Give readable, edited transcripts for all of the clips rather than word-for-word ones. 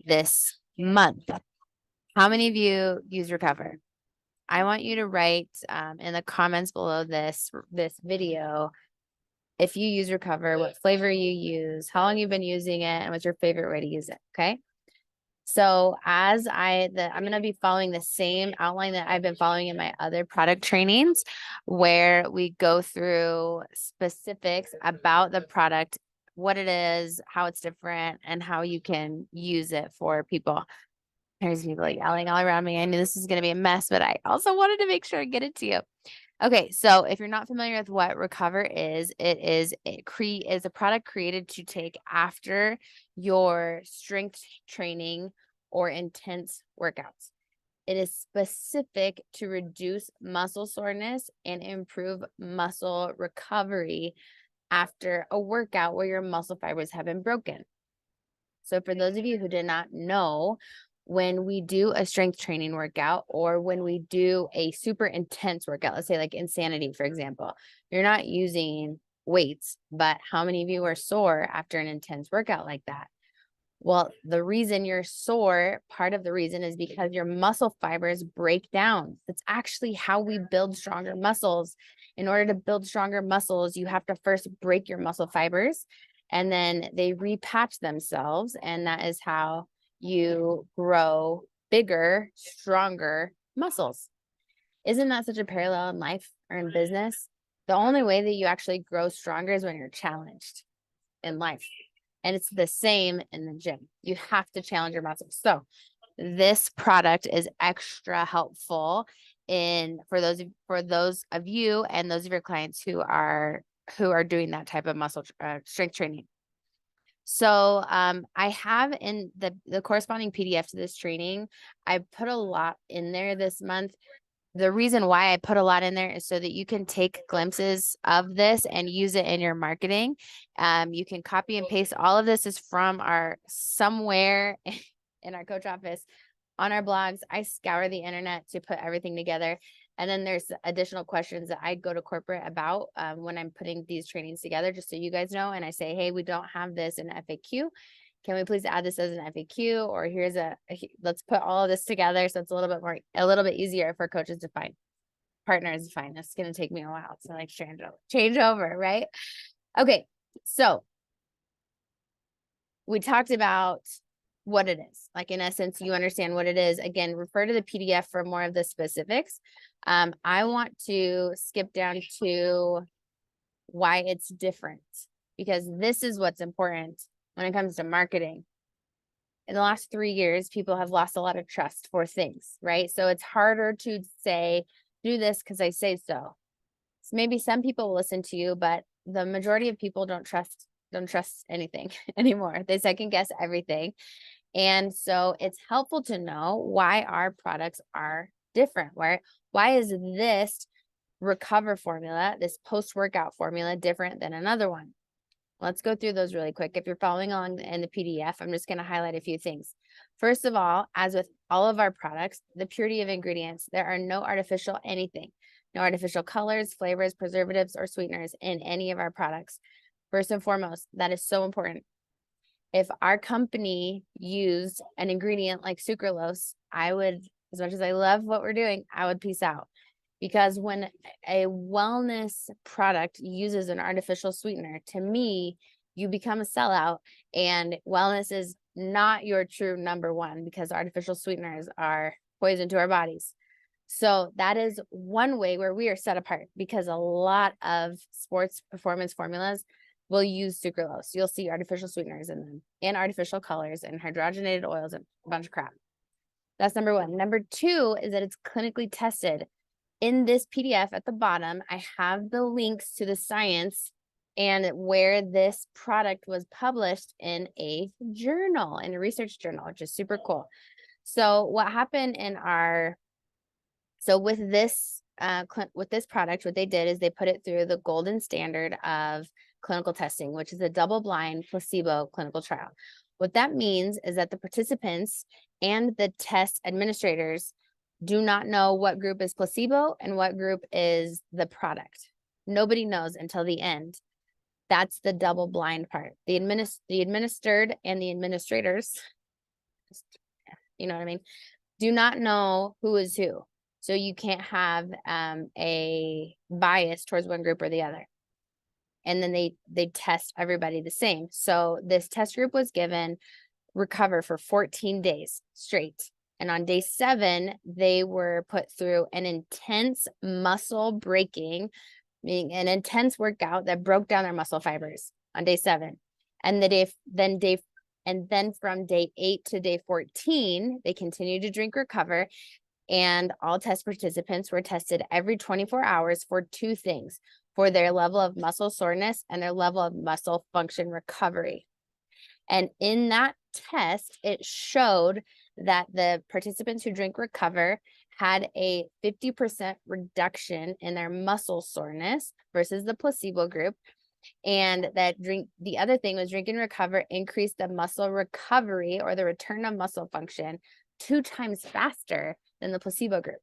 this month. How many of you use Recover? I want you to write in the comments below this video if you use Recover, what flavor you use, how long you've been using it, and what's your favorite way to use it. Okay. So I'm going to be following the same outline that I've been following in my other product trainings, where we go through specifics about the product, what it is, how it's different, and how you can use it for people. There's people yelling all around me. I knew this was going to be a mess, but I also wanted to make sure I get it to you. Okay, so if you're not familiar with what Recover is, it is a product created to take after your strength training or intense workouts. It is specific to reduce muscle soreness and improve muscle recovery after a workout where your muscle fibers have been broken. So for those of you who did not know, when we do a strength training workout or when we do a super intense workout, let's say like Insanity, for example, you're not using weights, but how many of you are sore after an intense workout like that? Well, the reason you're sore, part of the reason is because your muscle fibers break down. That's actually how we build stronger muscles. In order to build stronger muscles, you have to first break your muscle fibers and then they repatch themselves. And that is how you grow bigger, stronger muscles. Isn't that such a parallel in life or in business? The only way that you actually grow stronger is when you're challenged in life. And it's the same in the gym. You have to challenge your muscles. So this product is extra helpful for those of you and those of your clients who are doing that type of muscle strength training. So I have in the corresponding PDF to this training, I put a lot in there this month. The reason why I put a lot in there is so that you can take glimpses of this and use it in your marketing. You can copy and paste. All of this is from somewhere in our coach office on our blogs. I scour the internet to put everything together. And then there's additional questions that I go to corporate about when I'm putting these trainings together, just so you guys know. And I say, hey, we don't have this in FAQ. Can we please add this as an FAQ? Or let's put all of this together so it's a little bit easier for coaches to find, partners to find. It's going to take me a while to like change over, right? Okay, so we talked about what it is. Like in essence, you understand what it is. Again, refer to the PDF for more of the specifics. I want to skip down to why it's different, because this is what's important when it comes to marketing. In the last 3 years, people have lost a lot of trust for things, right? So it's harder to say, do this because I say so. So maybe some people will listen to you, but the majority of people don't trust anything anymore. They second guess everything. And so it's helpful to know why our products are different. Why is this Recover formula, this post-workout formula, different than another one? Let's go through those really quick. If you're following along in the PDF, I'm just going to highlight a few things. First of all, as with all of our products, the purity of ingredients, there are no artificial anything, no artificial colors, flavors, preservatives, or sweeteners in any of our products. First and foremost, that is so important. If our company used an ingredient like sucralose, I would, as much as I love what we're doing, I would peace out. Because when a wellness product uses an artificial sweetener, to me, you become a sellout, and wellness is not your true number one, because artificial sweeteners are poison to our bodies. So that is one way where we are set apart, because a lot of sports performance formulas will use sucralose. You'll see artificial sweeteners in them, and artificial colors, and hydrogenated oils, and a bunch of crap. That's number one. Number two is that it's clinically tested. In this PDF at the bottom, I have the links to the science and where this product was published in a journal, in a research journal, which is super cool. So what happened with this product, what they did is they put it through the golden standard of clinical testing, which is a double-blind placebo clinical trial. What that means is that the participants and the test administrators do not know what group is placebo and what group is the product. Nobody knows until the end. That's the double blind part. The administered and the administrators You know what I mean? Do not know who is who. So you can't have a bias towards one group or the other. And then they test everybody the same. So this test group was given recover for 14 days straight. And on day 7, they were put through an intense muscle breaking, meaning an intense workout that broke down their muscle fibers on day 7. And then from day 8 to day 14, they continued to drink recover. And all test participants were tested every 24 hours for 2 things, for their level of muscle soreness and their level of muscle function recovery. And in that test, it showed that the participants who drink recover had a 50% reduction in their muscle soreness versus the placebo group. And that the other thing was drinking recover increased the muscle recovery or the return of muscle function 2 times faster than the placebo group.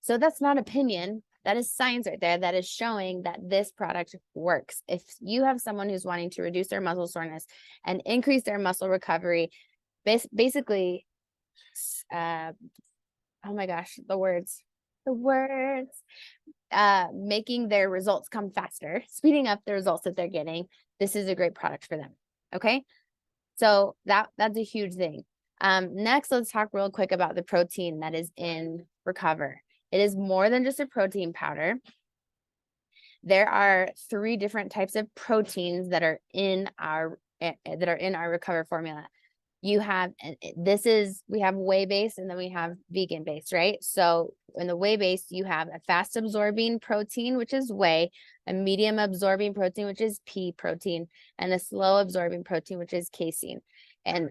So that's not opinion. That is science right there that is showing that this product works. If you have someone who's wanting to reduce their muscle soreness and increase their muscle recovery, basically, oh my gosh, the words, making their results come faster, speeding up the results that they're getting, this is a great product for them. Okay. So that's a huge thing. Next, let's talk real quick about the protein that is in recover. It is more than just a protein powder. There are 3 different types of proteins that are in our recover formula. We have whey-based and then we have vegan-based, right? So in the whey-based, you have a fast-absorbing protein, which is whey, a medium-absorbing protein, which is pea protein, and a slow-absorbing protein, which is casein. And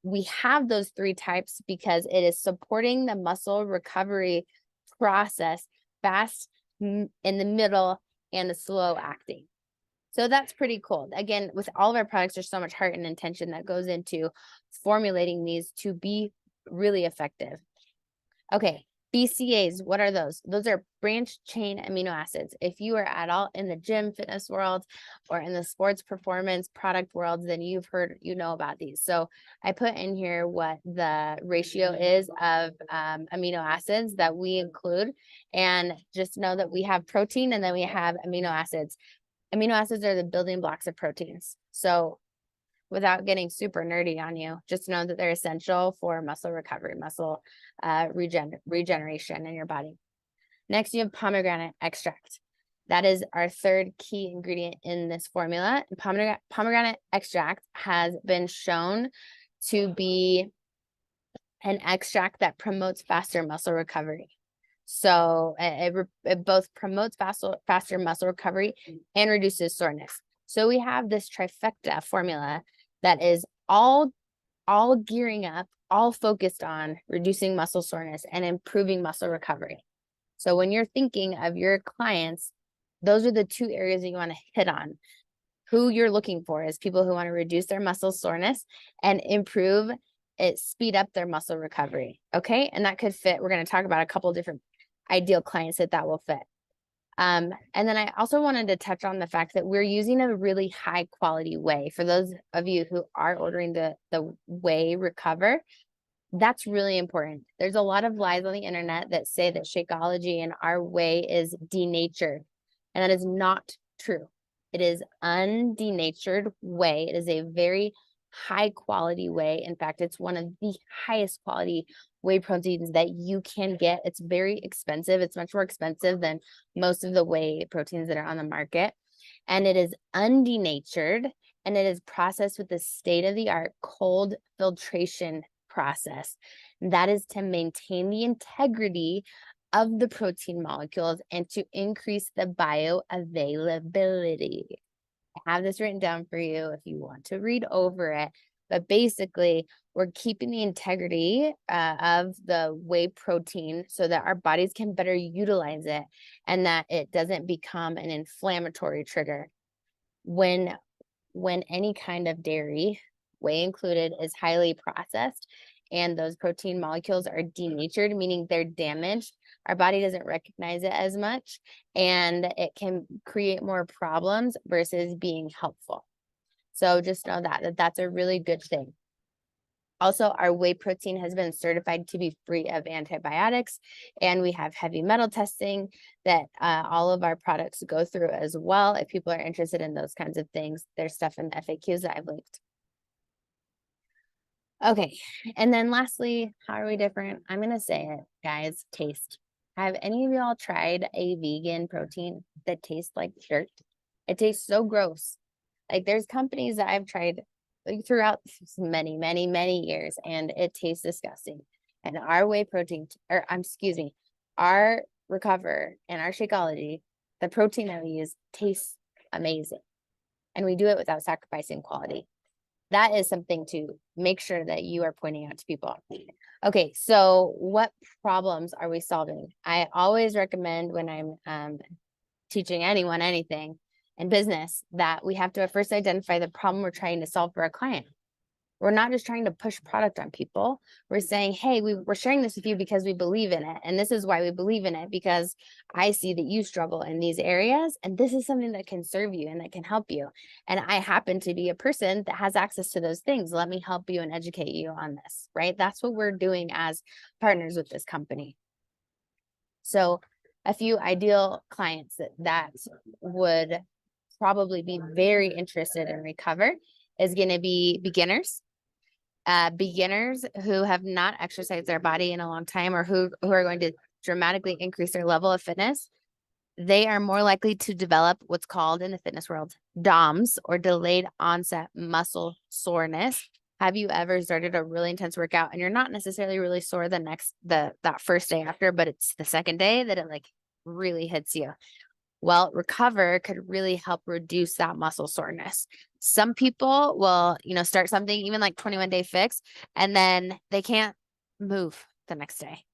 we have those 3 types because it is supporting the muscle recovery process fast, in the middle, and the slow acting. So that's pretty cool. Again, with all of our products, there's so much heart and intention that goes into formulating these to be really effective. Okay, BCAAs, what are those? Those are branched chain amino acids. If you are at all in the gym fitness world or in the sports performance product world, then you know about these. So I put in here what the ratio is of amino acids that we include, and just know that we have protein and then we have amino acids. Amino acids are the building blocks of proteins. So without getting super nerdy on you, just know that they're essential for muscle recovery, muscle regeneration in your body. Next, you have pomegranate extract. That is our 3rd key ingredient in this formula. Pomegranate extract has been shown to be an extract that promotes faster muscle recovery. So it both promotes faster muscle recovery and reduces soreness. So we have this trifecta formula that is all gearing up, all focused on reducing muscle soreness and improving muscle recovery. So when you're thinking of your clients, those are the 2 areas that you want to hit on. Who you're looking for is people who want to reduce their muscle soreness and speed up their muscle recovery. Okay. And that could fit. We're going to talk about a couple different ideal clients that will fit. And then I also wanted to touch on the fact that we're using a really high quality whey. For those of you who are ordering the whey recover, that's really important. There's a lot of lies on the internet that say that Shakeology and our whey is denatured, and that is not true. It is undenatured whey. It is a very high quality whey. In fact, it's one of the highest quality whey proteins that you can get. It's very expensive. It's much more expensive than most of the whey proteins that are on the market. And it is undenatured, and it is processed with the state-of-the-art cold filtration process. That is to maintain the integrity of the protein molecules and to increase the bioavailability. I have this written down for you if you want to read over it. But basically, we're keeping the integrity of the whey protein so that our bodies can better utilize it and that it doesn't become an inflammatory trigger. When any kind of dairy, whey included, is highly processed and those protein molecules are denatured, meaning they're damaged, our body doesn't recognize it as much, and it can create more problems versus being helpful. So just know that that's a really good thing. Also, our whey protein has been certified to be free of antibiotics, and we have heavy metal testing that all of our products go through as well. If people are interested in those kinds of things, there's stuff in the FAQs that I've linked. Okay, and then lastly, how are we different? I'm gonna say it, guys, taste. Have any of y'all tried a vegan protein that tastes like dirt? It tastes so gross. Like there's companies that I've tried like throughout many years, and it tastes disgusting. And our whey protein, or excuse me, our Recover and our Shakeology, the protein that we use tastes amazing. And we do it without sacrificing quality. That is something to make sure that you are pointing out to people. Okay, so what problems are we solving? I always recommend when I'm teaching anyone anything in business that we have to first identify the problem we're trying to solve for a client. We're not just trying to push product on people. We're saying, hey, we're sharing this with you because we believe in it. And this is why we believe in it, because I see that you struggle in these areas. And this is something that can serve you and that can help you. And I happen to be a person that has access to those things. Let me help you and educate you on this, right? That's what we're doing as partners with this company. So a few ideal clients that would probably be very interested in Recover is going to be beginners. Beginners who have not exercised their body in a long time, or who are going to dramatically increase their level of fitness, they are more likely to develop what's called in the fitness world DOMS, or delayed onset muscle soreness. Have you ever started a really intense workout and you're not necessarily really sore that first day after, but it's the second day that it like really hits you? Well, Recover could really help reduce that muscle soreness. Some people will, start something even like 21-day fix, and then they can't move the next day.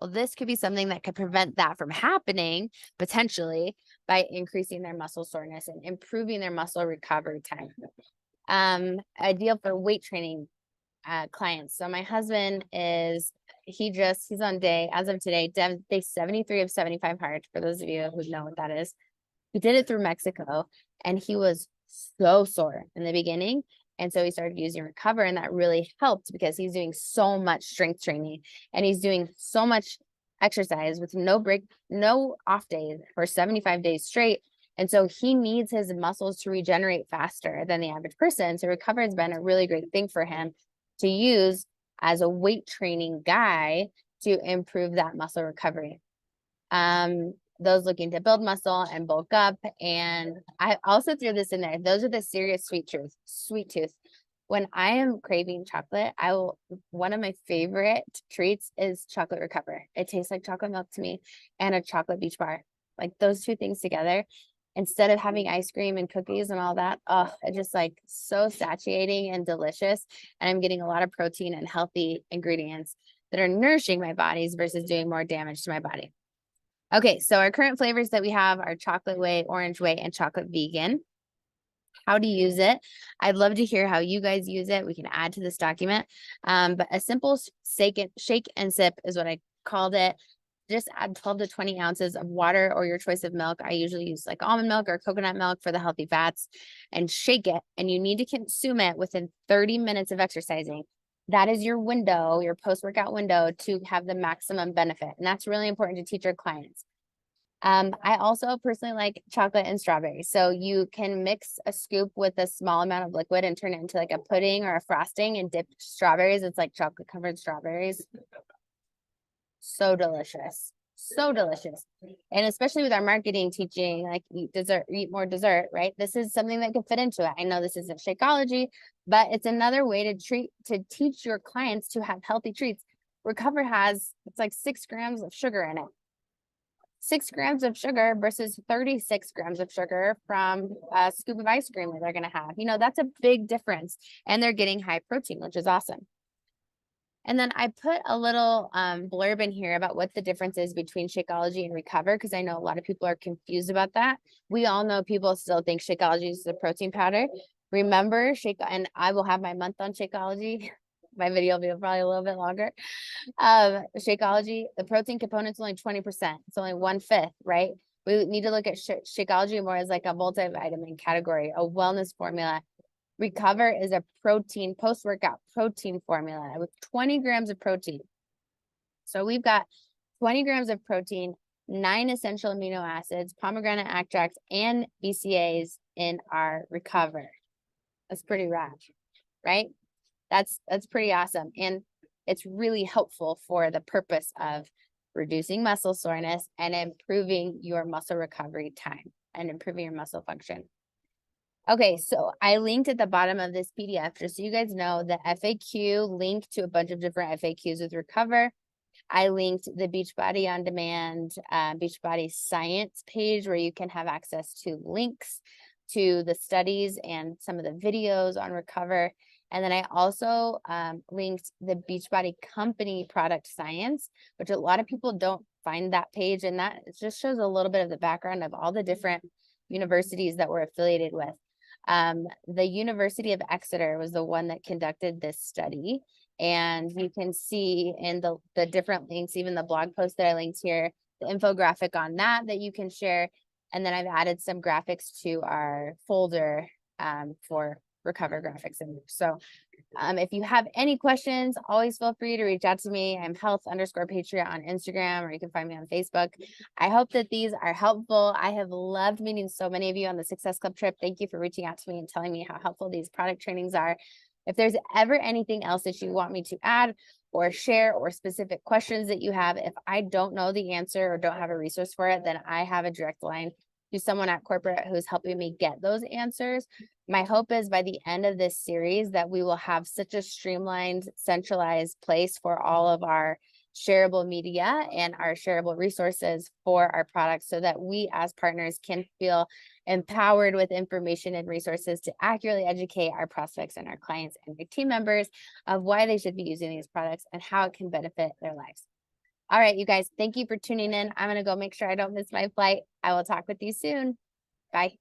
Well, this could be something that could prevent that from happening potentially by increasing their muscle soreness and improving their muscle recovery time. Ideal for weight training clients. So my husband he's on as of today, day 73 of 75 hard, for those of you who know what that is. He did it through Mexico, and he was so sore in the beginning. And so he started using Recover, and that really helped because he's doing so much strength training and he's doing so much exercise with no break, no off days for 75 days straight. And so he needs his muscles to regenerate faster than the average person. So Recover has been a really great thing for him to use as a weight training guy to improve that muscle recovery. Those looking to build muscle and bulk up. And I also threw this in there. Those are the serious sweet tooth. When I am craving chocolate, one of my favorite treats is chocolate Recover. It tastes like chocolate milk to me, and a chocolate beach bar. Like those two things together, instead of having ice cream and cookies and all that, it's just like so satiating and delicious. And I'm getting a lot of protein and healthy ingredients that are nourishing my bodies versus doing more damage to my body. Okay, so our current flavors that we have are chocolate whey, orange whey, and chocolate vegan. How to use it. I'd love to hear how you guys use it. We can add to this document. But a simple shake and sip is what I called it. Just add 12 to 20 ounces of water or your choice of milk. I usually use like almond milk or coconut milk for the healthy fats, and shake it. And you need to consume it within 30 minutes of exercising. That is your window, your post-workout window to have the maximum benefit. And that's really important to teach your clients. I also personally like chocolate and strawberries. So you can mix a scoop with a small amount of liquid and turn it into like a pudding or a frosting and dip strawberries. It's like chocolate covered strawberries. So delicious. So delicious. And especially with our marketing teaching, like eat more dessert, right? This is something that could fit into it. I know this isn't Shakeology, but it's another way to teach your clients to have healthy treats. Recover it's like 6 grams of sugar in it. 6 grams of sugar versus 36 grams of sugar from a scoop of ice cream that they're going to have. That's a big difference. And they're getting high protein, which is awesome. And then I put a little blurb in here about what the difference is between Shakeology and Recover, because I know a lot of people are confused about that. We all know people still think Shakeology is the protein powder. Remember, and I will have my month on Shakeology. My video will be probably a little bit longer. Shakeology, the protein component is only 20%. It's only 1/5, right? We need to look at Shakeology more as like a multivitamin category, a wellness formula. Recover is a protein, post-workout protein formula with 20 grams of protein. So we've got 20 grams of protein, 9 essential amino acids, pomegranate extracts, and BCAAs in our Recover. That's pretty rad, right? That's pretty awesome. And it's really helpful for the purpose of reducing muscle soreness and improving your muscle recovery time and improving your muscle function. Okay, so I linked at the bottom of this PDF, just so you guys know, the FAQ link to a bunch of different FAQs with Recover. I linked the Beachbody On Demand, Beachbody Science page where you can have access to links to the studies and some of the videos on Recover. And then I also linked the Beachbody Company Product Science, which a lot of people don't find that page. And that just shows a little bit of the background of all the different universities that we're affiliated with. The University of Exeter was the one that conducted this study. And you can see in the different links, even the blog post that I linked here, the infographic on that you can share. And then I've added some graphics to our folder for Recover graphics. And so if you have any questions, always feel free to reach out to me. I'm health_patriot on Instagram, or you can find me on Facebook. I hope that these are helpful. I have loved meeting so many of you on the Success Club trip. Thank you for reaching out to me and telling me how helpful these product trainings are. If there's ever anything else that you want me to add or share, or specific questions that you have, if I don't know the answer or don't have a resource for it, then I have a direct line to someone at corporate who's helping me get those answers. My hope is by the end of this series that we will have such a streamlined, centralized place for all of our shareable media and our shareable resources for our products, so that we as partners can feel empowered with information and resources to accurately educate our prospects and our clients and their team members of why they should be using these products and how it can benefit their lives. All right, you guys, thank you for tuning in. I'm going to go make sure I don't miss my flight. I will talk with you soon. Bye.